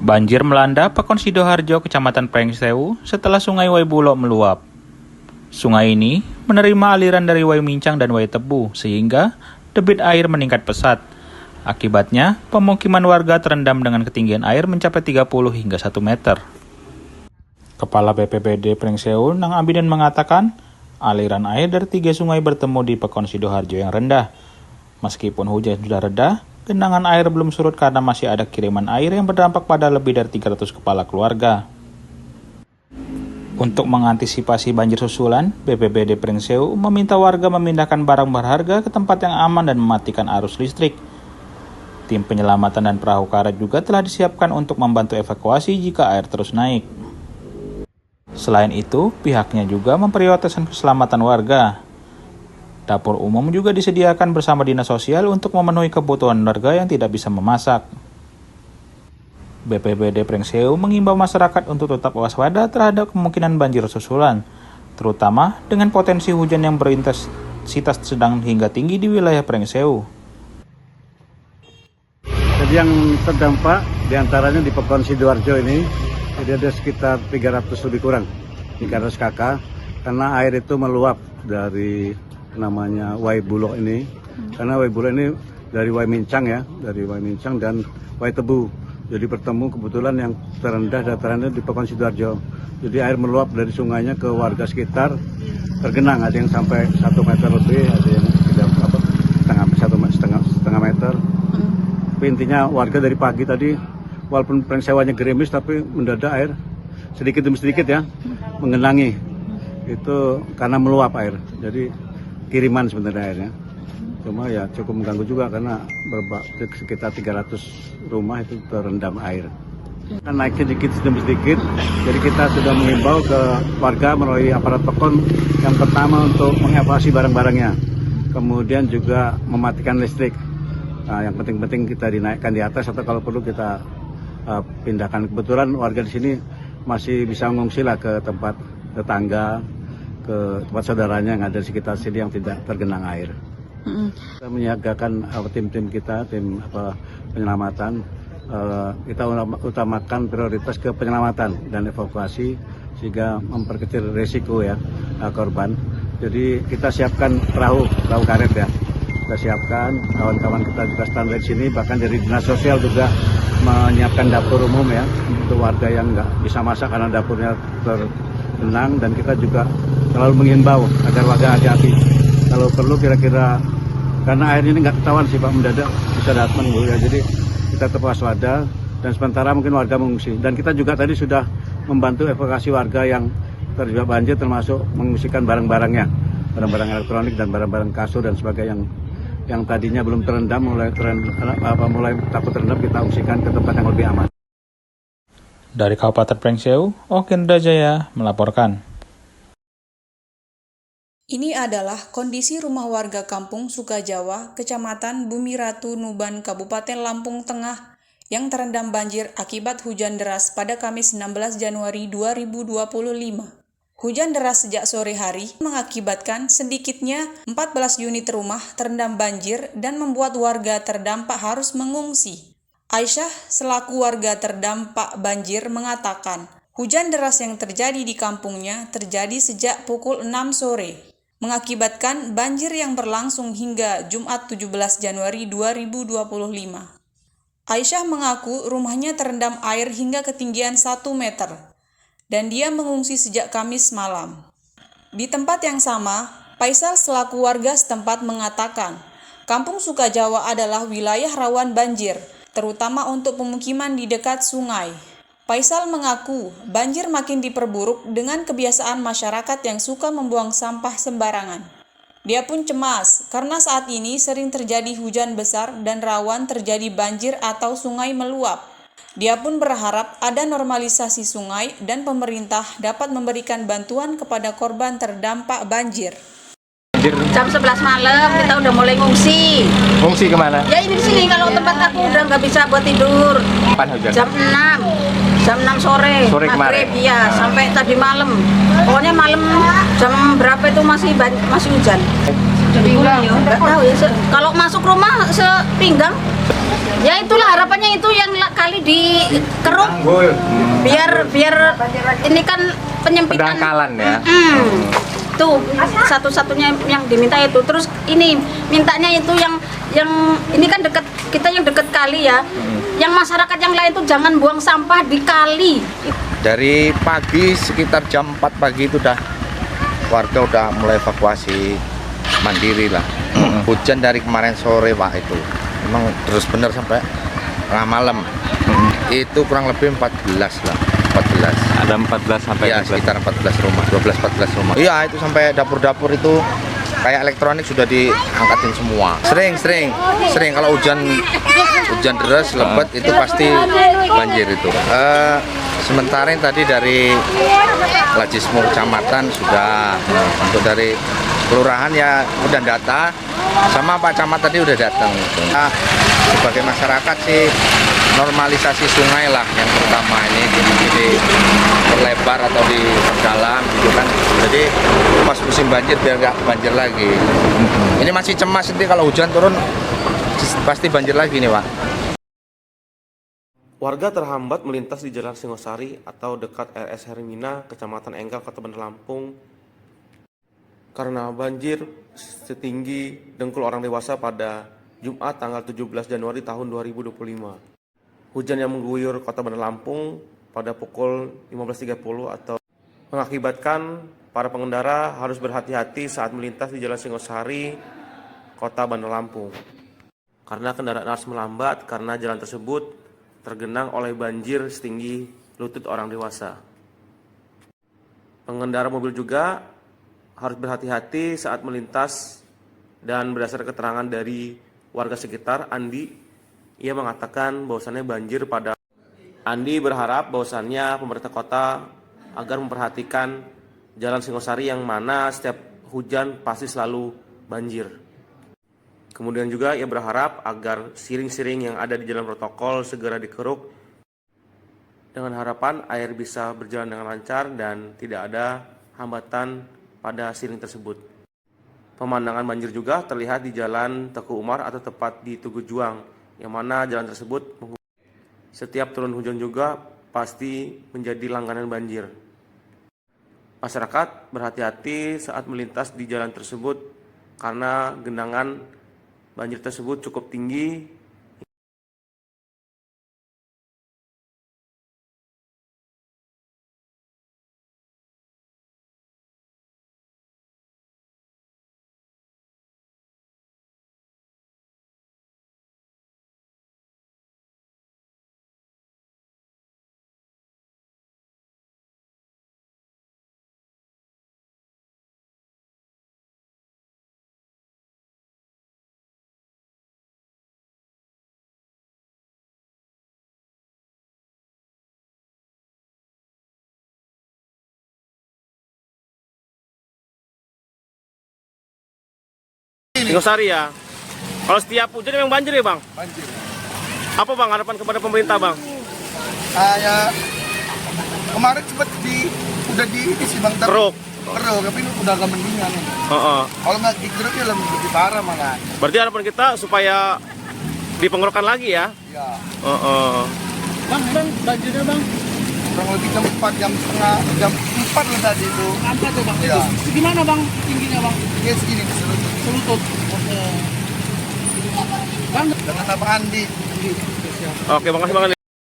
Banjir melanda Pekon Sidoarjo, Kecamatan Prengsewu setelah Sungai Waibulo meluap. Sungai ini menerima aliran dari Wai Mincang dan Wai Tebu sehingga debit air meningkat pesat. Akibatnya, pemukiman warga terendam dengan ketinggian air mencapai 30 hingga 1 meter. Kepala BPBD Prengsewu, Nang Abidin mengatakan, aliran air dari 3 sungai bertemu di Pekon Sidoarjo yang rendah. Meskipun hujan sudah reda, genangan air belum surut karena masih ada kiriman air yang berdampak pada lebih dari 300 kepala keluarga. Untuk mengantisipasi banjir susulan, BPBD Prengsewu meminta warga memindahkan barang berharga ke tempat yang aman dan mematikan arus listrik. Tim penyelamatan dan perahu karet juga telah disiapkan untuk membantu evakuasi jika air terus naik. Selain itu, pihaknya juga memprioritaskan keselamatan warga. Dapur umum juga disediakan bersama Dinas Sosial untuk memenuhi kebutuhan warga yang tidak bisa memasak. BPBD Prengsewu mengimbau masyarakat untuk tetap waspada terhadap kemungkinan banjir susulan, terutama dengan potensi hujan yang berintensitas sedang hingga tinggi di wilayah Prengsewu. Jadi yang terdampak diantaranya di Pekon Sidoarjo ini, jadi ada sekitar 300 lebih kurang, 300 kakak, karena air itu meluap dari namanya Waibulo ini, karena Waibulo ini dari Wai Mincang ya, dari Wai Mincang dan Wai Tebu. Jadi bertemu kebetulan yang terendah datarannya di Pekon Sidoarjo. Jadi air meluap dari sungainya ke warga sekitar, tergenang, ada yang sampai 1 meter lebih, ada yang setengah meter. Tapi intinya warga dari pagi tadi, walaupun Prengsewanya gerimis, tapi mendadak air sedikit demi sedikit ya mengenangi. Itu karena meluap air. Jadi kiriman sebenarnya airnya, cuma ya cukup mengganggu juga karena sekitar 300 rumah itu terendam air. Kan naik sedikit demi sedikit, jadi kita sudah mengimbau ke warga melalui aparat Pekon yang pertama untuk mengevakuasi barang-barangnya, kemudian juga mematikan listrik. Nah, yang penting-penting kita dinaikkan di atas atau kalau perlu kita pindahkan. Kebetulan warga di sini masih bisa mengungsi lah ke tempat tetangga, ke tempat saudaranya yang ada di sekitar sini yang tidak tergenang air. Kita menyiagakan tim-tim kita, tim penyelamatan. Kita utamakan prioritas ke penyelamatan dan evakuasi sehingga memperkecil resiko ya korban. Jadi kita siapkan perahu karet ya. Kita siapkan, kawan-kawan kita juga standby di sini, bahkan dari Dinas Sosial juga menyiapkan dapur umum ya untuk warga yang nggak bisa masak karena dapurnya tergenang, dan kita juga selalu menghimbau agar warga hati-hati. Kalau perlu kira-kira, karena air ini nggak ketahuan sih Pak, mendadak bisa datang Bu ya. Jadi kita tetap waspada dan sementara mungkin warga mengungsi. Dan kita juga tadi sudah membantu evakuasi warga yang terjebak banjir, termasuk mengungsikan barang-barangnya, barang-barang elektronik dan barang-barang kasur dan sebagainya yang tadinya belum terendam, mulai takut terendam, kita ungsikan ke tempat yang lebih aman. Dari Kabupaten Prengsewu, Okin Rajaya melaporkan. Ini adalah kondisi rumah warga Kampung Sukajawa, Kecamatan Bumi Ratu, Nuban, Kabupaten Lampung Tengah yang terendam banjir akibat hujan deras pada Kamis 16 Januari 2025. Hujan deras sejak sore hari mengakibatkan sedikitnya 14 unit rumah terendam banjir dan membuat warga terdampak harus mengungsi. Aisyah selaku warga terdampak banjir mengatakan, hujan deras yang terjadi di kampungnya terjadi sejak pukul 6 sore, mengakibatkan banjir yang berlangsung hingga Jumat 17 Januari 2025. Aisyah mengaku rumahnya terendam air hingga ketinggian 1 meter, dan dia mengungsi sejak Kamis malam. Di tempat yang sama, Faisal selaku warga setempat mengatakan, Kampung Sukajawa adalah wilayah rawan banjir, terutama untuk pemukiman di dekat sungai. Faisal mengaku banjir makin diperburuk dengan kebiasaan masyarakat yang suka membuang sampah sembarangan. Dia pun cemas karena saat ini sering terjadi hujan besar dan rawan terjadi banjir atau sungai meluap. Dia pun berharap ada normalisasi sungai dan pemerintah dapat memberikan bantuan kepada korban terdampak banjir. Jam 11 malam kita udah mulai ngungsi. Ngungsi kemana? Ya ini di sini, kalau tempat aku udah nggak bisa buat tidur. Kapan hujan? Jam 6 sore. Sore kemarin? Iya, sampai tadi malam. Pokoknya malam jam berapa itu masih hujan. Jadi nggak tahu ya. Kalau masuk rumah sepinggang. Ya itulah harapannya itu yang kali dikeruk biar ini kan penyempitan. Pendangkalan ya. Tuh satu-satunya yang diminta itu. Terus ini mintanya itu yang ini kan dekat kita yang dekat kali ya. Yang masyarakat yang lain tuh jangan buang sampah di kali. Dari pagi sekitar jam 4 pagi itu warga udah mulai evakuasi mandiri lah. Hujan dari kemarin sore Pak itu. Memang terus benar sampai tengah malam. Itu kurang lebih 14 lah. 14. Ada 14 sampai ya, sekitar 14 rumah, 12-14 rumah. Iya, itu sampai dapur-dapur itu kayak elektronik sudah diangkatin semua. Sering kalau hujan deras lebat itu pasti banjir itu. Sementara yang tadi dari Lajismu Kecamatan sudah, untuk dari kelurahan ya udah data, sama Pak Camat tadi udah datang. Nah, sebagai masyarakat sih normalisasi sungai lah yang pertama ini diperlebar atau diperdalam gitu kan. Jadi pas musim banjir biar nggak banjir lagi. Ini masih cemas nanti kalau hujan turun pasti banjir lagi nih Pak. Warga terhambat melintas di Jalan Singosari atau dekat RS Hermina, Kecamatan Enggal, Kota Bandar Lampung karena banjir setinggi dengkul orang dewasa pada Jumat tanggal 17 Januari tahun 2025. Hujan yang mengguyur Kota Bandar Lampung pada pukul 15.30 atau mengakibatkan para pengendara harus berhati-hati saat melintas di Jalan Singosari, Kota Bandar Lampung. Karena kendaraan harus melambat karena jalan tersebut tergenang oleh banjir setinggi lutut orang dewasa. Pengendara mobil juga harus berhati-hati saat melintas dan berdasar keterangan dari warga sekitar, Andi, ia mengatakan bahwasannya banjir pada Andi berharap bahwasannya pemerintah kota agar memperhatikan Jalan Singosari yang mana setiap hujan pasti selalu banjir. Kemudian juga ia berharap agar siring-siring yang ada di jalan protokol segera dikeruk dengan harapan air bisa berjalan dengan lancar dan tidak ada hambatan pada siring tersebut. Pemandangan banjir juga terlihat di Jalan Teguh Umar atau tepat di Tugu Juang, yang mana jalan tersebut setiap turun hujan juga pasti menjadi langganan banjir. Masyarakat berhati-hati saat melintas di jalan tersebut karena genangan banjir tersebut cukup tinggi. Singosari ya. Kalau setiap hujan memang banjir ya Bang? Banjir. Apa Bang harapan kepada pemerintah Bang? Ya kemarin sempat udah di ini sih Bang. Keruk, tapi ini udah agak mendingan. Kalau nggak dikeruk ya lebih parah malah. Berarti harapan kita supaya dipenggerukan lagi ya? Iya. Bang, banjirnya Bang? Kurang lebih jam 4, jam 4 lah tadi itu. 4 tuh Bang? Iya. Itu gimana Bang tingginya Bang? Ya segini Selutut. Oke. Bang, dengan Abang Andi. Oke, makasih Bang Andi.